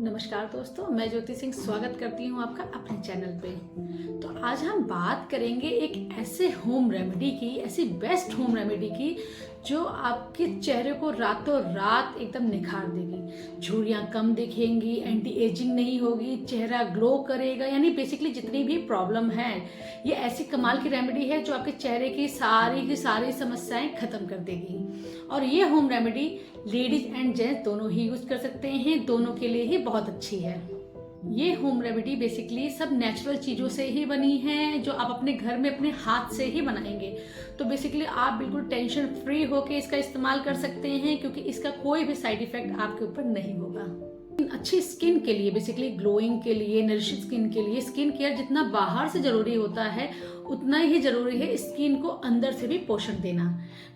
नमस्कार दोस्तों, मैं ज्योति सिंह स्वागत करती हूँ आपका अपने चैनल पे। तो आज हम बात करेंगे एक ऐसे होम रेमेडी की, ऐसी बेस्ट होम रेमेडी की जो आपके चेहरे को रातों रात एकदम निखार देगी। झुर्रियाँ कम दिखेंगी, एंटी एजिंग नहीं होगी, चेहरा ग्लो करेगा। यानी बेसिकली जितनी भी प्रॉब्लम है, ये ऐसी कमाल की रेमेडी है जो आपके चेहरे की सारी समस्याएं खत्म कर देगी। और ये home remedy ladies and gents दोनों ही यूज कर सकते हैं, दोनों के लिए ही बहुत अच्छी है। ये होम रेमेडी बेसिकली सब नेचुरल चीज़ों से ही बनी है, जो आप अपने घर में अपने हाथ से ही बनाएंगे। तो बेसिकली आप बिल्कुल टेंशन फ्री होके इसका इस्तेमाल कर सकते हैं, क्योंकि इसका कोई भी साइड इफेक्ट आपके ऊपर नहीं होगा। अच्छी स्किन के लिए, बेसिकली ग्लोइंग के लिए, नरिश स्किन के लिए, स्किन केयर जितना बाहर से जरूरी होता है उतना ही जरूरी है स्किन को अंदर से भी पोषण देना।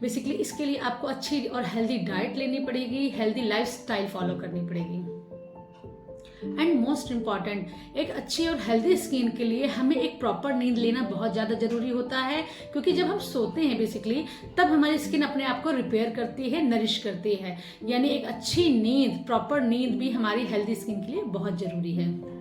बेसिकली इसके लिए आपको अच्छी और हेल्दी डाइट लेनी पड़ेगी, हेल्दी लाइफस्टाइल फॉलो करनी पड़ेगी। एंड मोस्ट इम्पॉर्टेंट, एक अच्छी और हेल्दी स्किन के लिए हमें एक प्रॉपर नींद लेना बहुत ज़्यादा जरूरी होता है, क्योंकि जब हम सोते हैं बेसिकली तब हमारी स्किन अपने आप को रिपेयर करती है, नरिश करती है। यानी एक अच्छी नींद, प्रॉपर नींद भी हमारी हेल्दी स्किन के लिए बहुत जरूरी है।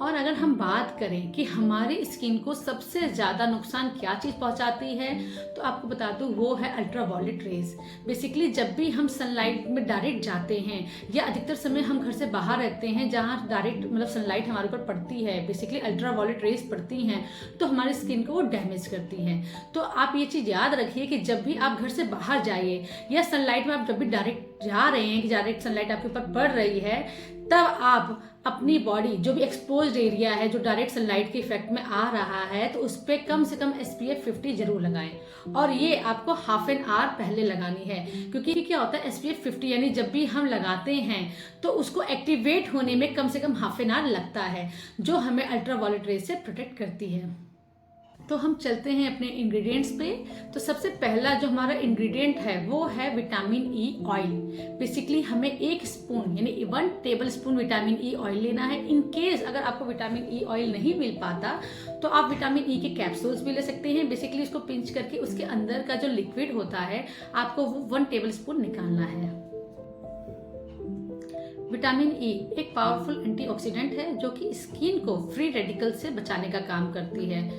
और अगर हम बात करें कि हमारी स्किन को सबसे ज़्यादा नुकसान क्या चीज़ पहुंचाती है, तो आपको बता दूं वो है अल्ट्रावायलेट रेज। बेसिकली जब भी हम सनलाइट में डायरेक्ट जाते हैं, या अधिकतर समय हम घर से बाहर रहते हैं जहां डायरेक्ट सनलाइट हमारे ऊपर पड़ती है, बेसिकली अल्ट्रावायलेट रेज पड़ती हैं, तो हमारी स्किन को वो डैमेज करती हैं। तो आप ये चीज़ याद रखिए कि जब भी आप घर से बाहर जाइए या सनलाइट में आप जब भी डायरेक्ट जा रहे हैं, कि डायरेक्ट सनलाइट आपके ऊपर पड़ रही है, तब आप अपनी बॉडी जो भी एक्सपोज्ड एरिया है, जो डायरेक्ट सनलाइट के इफेक्ट में आ रहा है, तो उस पर कम से कम SPF 50 जरूर लगाएं। और ये आपको हाफ एन आवर पहले लगानी है, क्योंकि क्या होता है SPF 50 यानी जब भी हम लगाते हैं तो उसको एक्टिवेट होने में कम से कम हाफ एन आवर लगता है, जो हमें अल्ट्रावायलेट रेज से प्रोटेक्ट करती है। तो हम चलते हैं अपने इंग्रेडिएंट्स पे। तो सबसे पहला जो हमारा इंग्रेडिएंट है वो है विटामिन ई ऑयल। बेसिकली हमें 1 स्पून यानी 1 table spoon vitamin E oil लेना है। इन केस अगर आपको विटामिन ई ऑयल नहीं मिल पाता तो आप विटामिन ई के कैप्सूल्स भी ले सकते हैं। बेसिकली इसको पिंच करके उसके अंदर का जो लिक्विड होता है आपको वो 1 टेबल स्पून निकालना है। विटामिन ई एक पावरफुल एंटीऑक्सीडेंट है जो कि स्किन को फ्री रेडिकल से बचाने का काम करती है।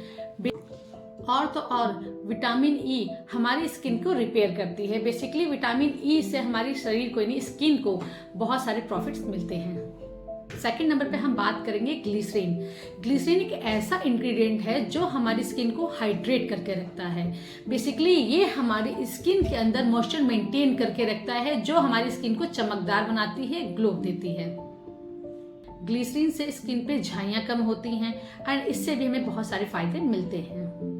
और तो और विटामिन ई हमारी स्किन को रिपेयर करती है। बेसिकली विटामिन ई से हमारी शरीर को यानी स्किन को बहुत सारे प्रॉफिट्स मिलते हैं। सेकंड नंबर पे हम बात करेंगे ग्लिसरीन। ग्लिसरीन एक ऐसा इंग्रेडिएंट है जो हमारी स्किन को हाइड्रेट करके रखता है। बेसिकली ये हमारी स्किन के अंदर मॉइस्चर मेंटेन करके रखता है, जो हमारी स्किन को चमकदार बनाती है, ग्लो देती है। ग्लिसरीन से स्किन पे झाइयाँ कम होती हैं एंड इससे भी हमें बहुत सारे फायदे मिलते हैं।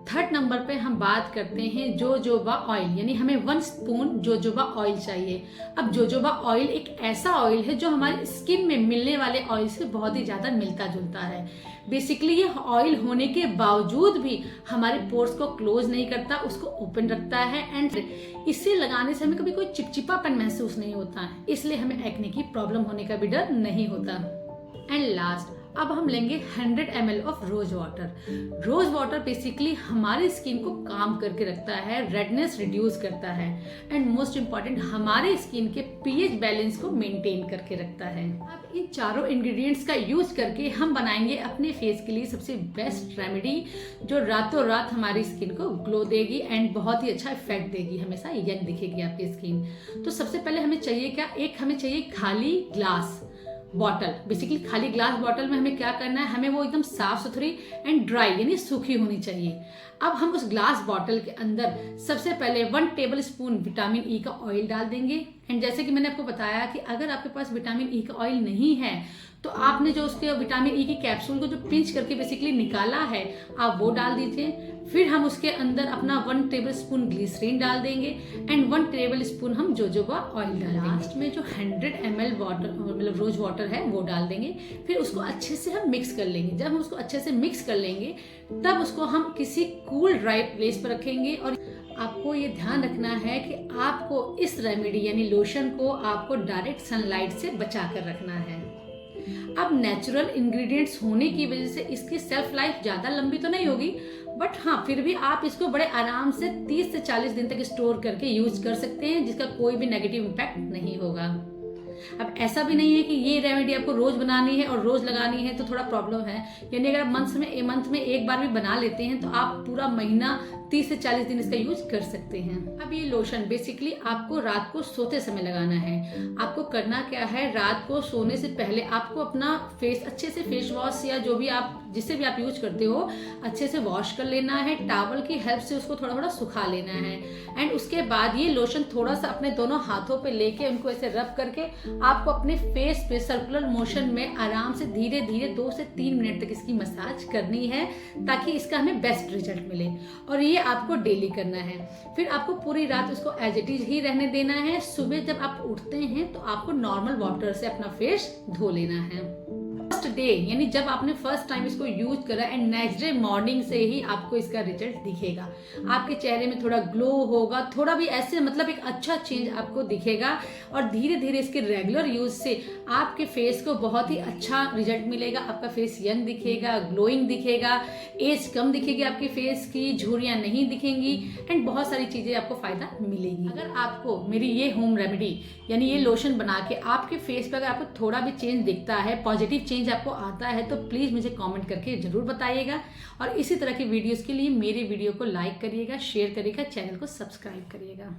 थर्ड नंबर पे हम बात करते हैं जोजोबा ऑयल, यानी हमें 1 स्पून जोजोबा ऑयल चाहिए। अब जोजोबा ऑयल एक ऐसा ऑयल है जो हमारी स्किन में मिलने वाले ऑयल से बहुत ही ज्यादा मिलता जुलता है। बेसिकली ये ऑयल होने के बावजूद भी हमारे पोर्स को क्लोज नहीं करता, उसको ओपन रखता है एंड इसे लगाने से हमें कभी कोई चिपचिपापन महसूस नहीं होता है, इसलिए हमें एक्ने की प्रॉब्लम होने का भी डर नहीं होता। एंड लास्ट, अब हम लेंगे 100 ml of rose water. Rose water basically हमारी स्किन को काम करके रखता है, रेडनेस रिड्यूस करता है एंड मोस्ट इम्पॉर्टेंट हमारे स्किन के pH बैलेंस को मेंटेन करके रखता है। अब इन चारों इंग्रेडिएंट्स का यूज करके हम बनाएंगे अपने फेस के लिए सबसे बेस्ट रेमेडी, जो रातों रात हमारी स्किन को ग्लो देगी एंड बहुत ही अच्छा इफेक्ट देगी, हमेशा यंग दिखेगी आपकी स्किन। तो सबसे पहले हमें चाहिए क्या, हमें चाहिए खाली ग्लास बॉटल। बेसिकली खाली ग्लास बॉटल में हमें क्या करना है, हमें वो एकदम साफ सुथरी एंड ड्राई यानी सूखी होनी चाहिए। अब हम उस ग्लास बॉटल के अंदर सबसे पहले 1 टेबल स्पून विटामिन ई का ऑयल डाल देंगे। एंड जैसे कि मैंने आपको बताया कि अगर आपके पास विटामिन ई का ऑयल नहीं है तो आपने जो उसके विटामिन ई की कैप्सूल को जो पिंच करके बेसिकली निकाला है, आप वो डाल दीजिए। फिर हम उसके अंदर अपना 1 टेबल स्पून ग्लिसरीन डाल देंगे एंड 1 टेबल स्पून हम जोजोबा ऑयल डाल देंगे। लास्ट में जो 100 ml वाटर रोज वाटर है वो डाल देंगे। फिर उसको अच्छे से हम मिक्स कर लेंगे। जब हम उसको अच्छे से मिक्स कर लेंगे तब उसको हम किसी कूल ड्राई प्लेस पर रखेंगे। और आपको ये ध्यान रखना है कि आपको इस रेमेडी यानी लोशन को आपको डायरेक्ट सनलाइट से बचा कर रखना है। अब नेचुरल इंग्रेडिएंट्स होने की वजह से इसकी सेल्फ लाइफ ज्यादा लंबी तो नहीं होगी, बट हाँ फिर भी आप इसको बड़े आराम से 30 से 40 दिन तक स्टोर करके यूज कर सकते हैं, जिसका कोई भी नेगेटिव इम्पैक्ट नहीं होगा। अब ऐसा भी नहीं है कि ये रेमेडी आपको रोज बनानी है और रोज लगानी है तो थोड़ा प्रॉब्लम है, यानी अगर आप मंथ में एक बार भी बना लेते हैं तो आप पूरा महीना 30 से 40 दिन इसका यूज कर सकते हैं। अब ये लोशन बेसिकली आपको रात को सोते समय लगाना है। आपको करना क्या है, रात को सोने से पहले आपको अपना फेस अच्छे से फेस वॉश या जो भी आप जिससे भी आप यूज करते हो अच्छे से वॉश कर लेना है। टॉवल की हेल्प से उसको थोड़ा थोड़ा सुखा लेना है एंड उसके बाद ये लोशन थोड़ा सा अपने दोनों हाथों पे लेके उनको ऐसे रब करके आपको अपने फेस पे सर्कुलर मोशन में आराम से धीरे धीरे 2 से 3 मिनट तक इसकी मसाज करनी है ताकि इसका हमें बेस्ट रिजल्ट मिले। और ये आपको डेली करना है। फिर आपको पूरी रात उसको एज इट इज ही रहने देना है। सुबह जब आप उठते हैं तो आपको नॉर्मल वाटर से अपना फेस धो लेना है। फर्स्ट डे यानी जब आपने फर्स्ट टाइम इसको यूज करा एंड नेक्स्ट डे मॉर्निंग से ही आपको इसका रिजल्ट दिखेगा। आपके चेहरे में थोड़ा ग्लो होगा, थोड़ा भी ऐसे मतलब एक अच्छा चेंज आपको दिखेगा और धीरे धीरे इसके रेगुलर यूज से आपके फेस को बहुत ही अच्छा रिजल्ट मिलेगा। आपका फेस यंग दिखेगा, ग्लोइंग दिखेगा, एज कम दिखेगी आपके फेस की, झुर्रियां नहीं दिखेंगी एंड बहुत सारी चीजें आपको फायदा मिलेगी। अगर आपको मेरी ये होम रेमेडी यानी ये लोशन बना के आपके फेस पे अगर आपको थोड़ा भी चेंज दिखता है, पॉजिटिव चेंज आपको आता है तो प्लीज मुझे कमेंट करके जरूर बताइएगा। और इसी तरह की वीडियोस के लिए मेरे वीडियो को लाइक करिएगा, शेयर करिएगा, चैनल को सब्सक्राइब करिएगा।